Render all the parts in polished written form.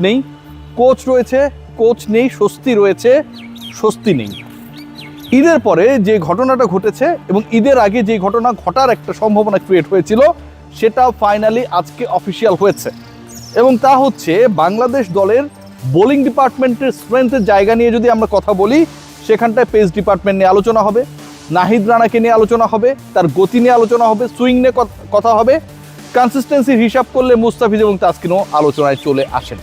নেই, কোচ রয়েছে, কোচ নেই, স্বস্তি রয়েছে, স্বস্তি নেই। ঈদের পরে যে ঘটনাটা ঘটেছে এবং ঈদের আগে যে ঘটনা ঘটার একটা সম্ভাবনা ক্রিয়েট হয়েছিল, সেটা ফাইনালি আজকে অফিসিয়াল হয়েছে। এবং তা হচ্ছে বাংলাদেশ দলের বোলিং ডিপার্টমেন্টের স্ট্রেংথের জায়গা নিয়ে যদি আমরা কথা বলি, সেখানটায় পেস ডিপার্টমেন্ট নিয়ে আলোচনা হবে, নাহিদ রানাকে নিয়ে আলোচনা হবে, তার গতি নিয়ে আলোচনা হবে, সুইং নিয়ে কথা হবে, কনসিস্টেন্সির হিসাব করলে মুস্তাফিজ এবং তাসকিনও আলোচনায় চলে আসেন।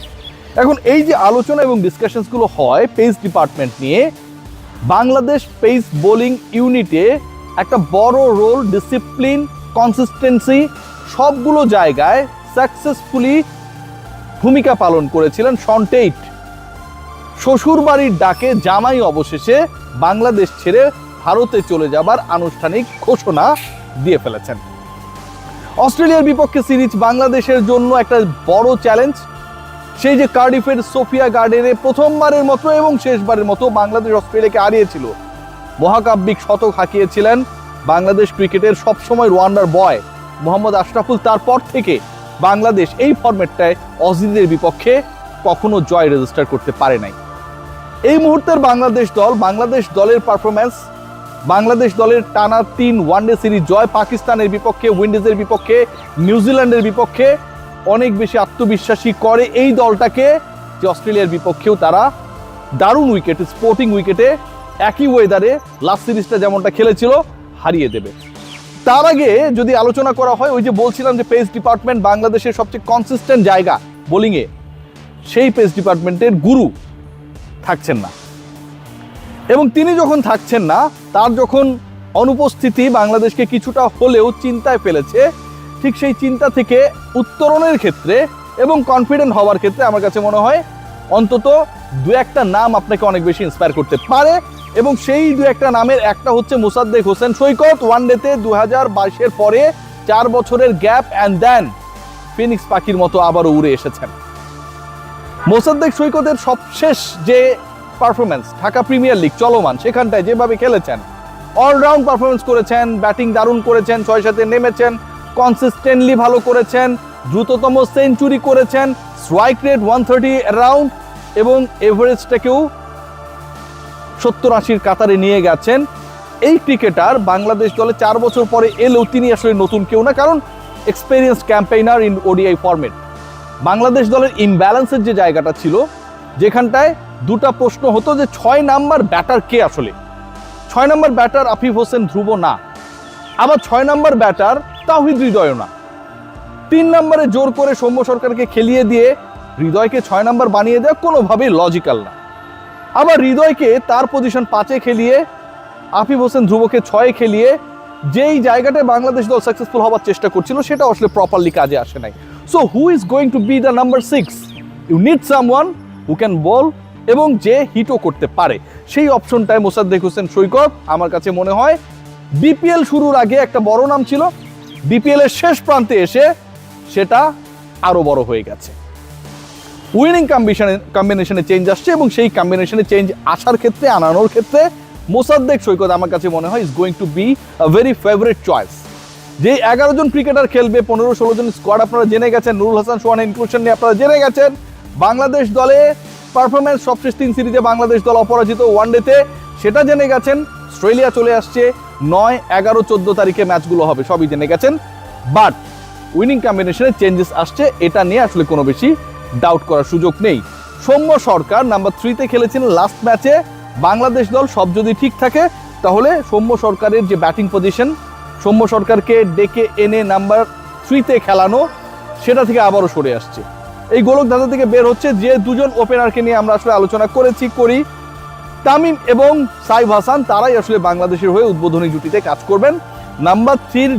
এখন এই যে আলোচনা এবং ডিসকাশনসগুলো হয় পেস ডিপার্টমেন্ট নিয়ে, বাংলাদেশ পেস বোলিং ইউনিটে একটা বড় রোল, ডিসিপ্লিন, কনসিস্টেন্সি সবগুলো জায়গায় সাকসেসফুলি ভূমিকা পালন করেছিলেন শন টেইট। শ্বশুরবাড়ির ডাকে জামাই অবশেষে বাংলাদেশ ছেড়ে ভারতে চলে যাবার আনুষ্ঠানিক ঘোষণা দিয়ে ফেলেছেন। অস্ট্রেলিয়ার বিপক্ষে সিরিজ বাংলাদেশের জন্য একটা বড় চ্যালেঞ্জ। সেই যে কার্ডিফের সোফিয়া গার্ডেনে প্রথমবারের মতো এবং শেষবারের মতো বাংলাদেশ অস্ট্রেলিয়াকে হারিয়েছিল, মহাকাব্যিক শতক হাঁকিয়েছিলেন বাংলাদেশ ক্রিকেটের সবসময় ওয়ান্ডার বয় মোহাম্মদ আশরাফুল। তারপর থেকে বাংলাদেশ এই ফরম্যাটটায় অজিদের বিপক্ষে কখনো জয় রেজিস্টার করতে পারে নাই। এই মুহূর্তের বাংলাদেশ দলের পারফরম্যান্স, বাংলাদেশ দলের টানা 3 ওয়ানডে সিরিজ জয়, পাকিস্তানের বিপক্ষে, উইন্ডিজের বিপক্ষে, নিউজিল্যান্ডের বিপক্ষে, অনেক বেশি আত্মবিশ্বাসী করে এই দলটাকে যে অস্ট্রেলিয়ার বিপক্ষেও তারা দারুণ উইকেটে, স্পোর্টিং উইকেটে, একই ওয়েদারে লাস্ট সিরিজটা যেমনটা খেলেছিল হারিয়ে দেবে। তার আগে যদি আলোচনা করা হয়, ওই যে বলছিলাম যে পেস ডিপার্টমেন্ট বাংলাদেশের সবচেয়ে কনসিস্টেন্ট জায়গা বোলিংয়ে, সেই পেস ডিপার্টমেন্টের গুরু থাকছেন না। এবং তিনি যখন থাকছেন না, তার যখন অনুপস্থিতি বাংলাদেশকে কিছুটা হলেও চিন্তায় ফেলেছে, ঠিক সেই চিন্তা থেকে উত্তরণের ক্ষেত্রে এবং কনফিডেন্ট হওয়ার ক্ষেত্রে আমার কাছে মনে হয় অন্তত 2-1টা নাম আপনাকে অনেক বেশি ইন্সপায়ার করতে পারে। এবং সেই 2-1টা নামের একটা হচ্ছে মোসাদ্দেক হোসেন সৈকত। ওয়ানডেতে 2022-এর পরে 4 বছরের গ্যাপ অ্যান্ড দেন ফিনিক্স পাখির মতো আবারও উড়ে এসেছেন। মোসাদ্দেক সৈকতের সবশেষ যে পারফরমেন্স ঢাকা প্রিমিয়ার লিগ চলমান, সেখানটায় যেভাবে খেলেছেন, অলরাউন্ড পারফরমেন্স করেছেন, ব্যাটিং দারুণ করেছেন, 6-7-এ নেমেছেন, কনসিস্টেন্টলি ভালো করেছেন, দ্রুততম সেঞ্চুরি করেছেন, স্ট্রাইক রেট 130 অ্যারাউন্ড এবং এভারেজটাকেও 70-80-র কাতারে নিয়ে গেছেন। এই ক্রিকেটার বাংলাদেশ দলে 4 বছর পরে এলেও তিনি আসলে নতুন কেউ না, কারণ experience campaigner in ODI format. Bangladesh দলের ইমব্যালেন্সের যে জায়গাটা ছিল, যেখানটায় দুটা প্রশ্ন হতো যে 6 নাম্বার ব্যাটার কে আসলে। 6 নাম্বার ব্যাটার আফিফ হোসেন ধ্রুব না, আবার 6 নাম্বার ব্যাটার তাওহিদ হৃদয় না। 3 নম্বরে জোর করে সৌম্য সরকারকে খেলিয়ে দিয়ে হৃদয়কে 6 নাম্বার বানিয়ে দেওয়া কোনোভাবেই লজিক্যাল না। আবার হৃদয়কে তার পজিশন 5-এ খেলিয়ে আফিফ হোসেন ধ্রুবকে 6-এ খেলিয়ে যেই জায়গাটায় বাংলাদেশ দল সাকসেসফুল হওয়ার চেষ্টা করছিল, সেটা আসলে প্রপারলি কাজে আসে নাই। So who is going to be the number 6? You need someone who can bowl এবং যে হিটও করতে পারে। সেই অপশনটায় মোসাদ্দেক হোসেন সৈকত আমার কাছে মনে হয় বিপিএল শুরুর আগে একটা বড় নাম ছিল, বিপিএল এর শেষ প্রান্তে এসে সেটা আরো বড় হয়ে গেছে। উইনিং কম্বিনেশনে চেঞ্জ আসছে এবং সেই কম্বিনেশনে চেঞ্জ আসার ক্ষেত্রে, আনানোর ক্ষেত্রে মোসাদ্দেক সৈকত আমার কাছে মনে হয় is going to be a very favourite choice. যে 11 জন ক্রিকেটার খেলবে, 15-16 জন স্কোয়াড আপনারা জেনে গেছেন, নুরুল হাসান সোহানের ইনক্লুশন নিয়ে আপনারা জেনে গেছেন। বাংলাদেশ দলে পারফরমেন্স সবশেষ 3 সিরিজে বাংলাদেশ দল অপরাজিত ওয়ানডেতে, সেটা জেনে গেছেন। অস্ট্রেলিয়া চলে আসছে, 9, 11, 14 তারিখে ম্যাচগুলো হবে, সবই জেনে গেছেন। বাট উইনিং কম্বিনেশনে চেঞ্জেস আসছে, এটা নিয়ে আসলে কোনো বেশি ডাউট করার সুযোগ নেই। সৌম্য সরকার নাম্বার 3-তে খেলেছিলেন লাস্ট ম্যাচে। বাংলাদেশ দল সব যদি ঠিক থাকে, তাহলে সৌম্য সরকারের যে ব্যাটিং পজিশন, সৌম্য সরকারকে ডেকে এনে নাম্বার 3-তে খেলানো, সেটা থেকে আবারও সরে আসছে। এই গোলক ধাঁধা থেকে বের হচ্ছে যে 2 জন ওপেনারকে নিয়ে আমরা আসলে আলোচনা করি, তামিম এবং সাইফ হাসান, তারাই আসলে বাংলাদেশের হয়ে উদ্বোধনী জুটিতে কাজ করবেন। নাম্বার 3-র